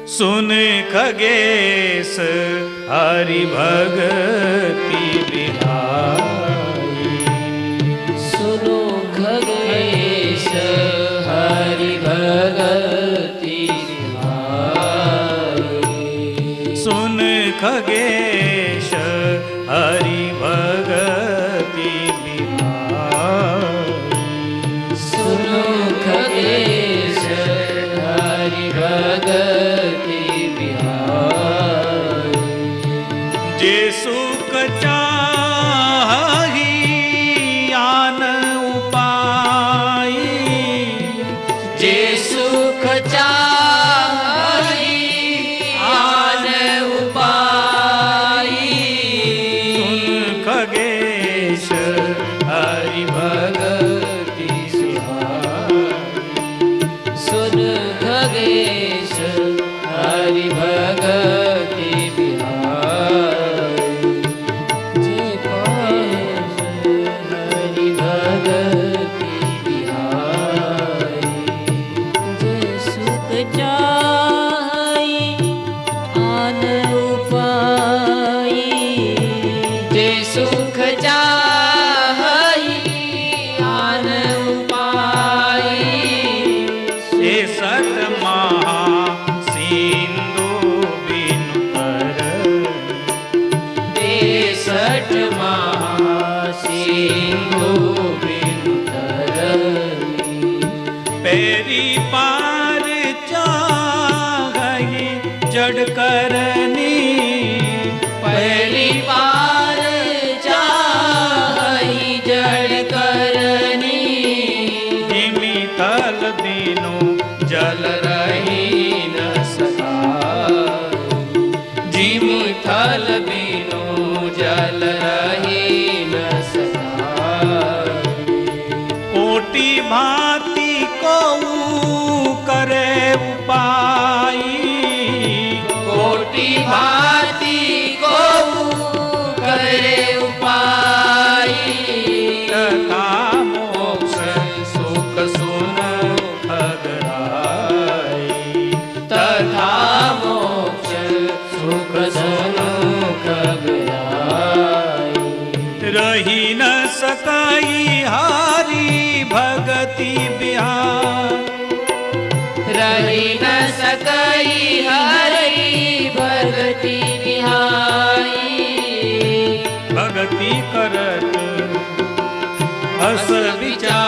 सुन खगेश हरि भगति बिहाई। सुनो खगेश हरि भगति बिहाई। सुन खगेश हरि भगति बिहाई। सुनो खगेश हरि भगति बिहाई। जे सुख चाहि आन उपाय। जे सुख चाहि आन उपाय। सुन खगेश हरि भगति बिहाई। सुन खगेश हरि भगति बिहाई। जे पास हरि भगति बिहाई। जे सुख चाहि आन उपाय। जे सुख चाहि आन उपाय। शेषत महा सिंधु बिनु तरनी। तेसठ महासिंधु बिनु तरनी। पैरी पार चाहि जड़ करनी। पहली बार चाहि जड़ करनी। जिमि थल दीनु जल रही न सकाई। जिमि थल बिनु जल रही न सकाई। कोटि भांति को करे उपाय। कोटि भांति को करे उपाय। तथा मोक्ष सुख सुन खगराई। तथा मोक्ष सुख सुनु खगराई। रही न सकई हारी भगति बिहार। रही न सकई हरि भगति बिहाई। भगति करत हस विचार।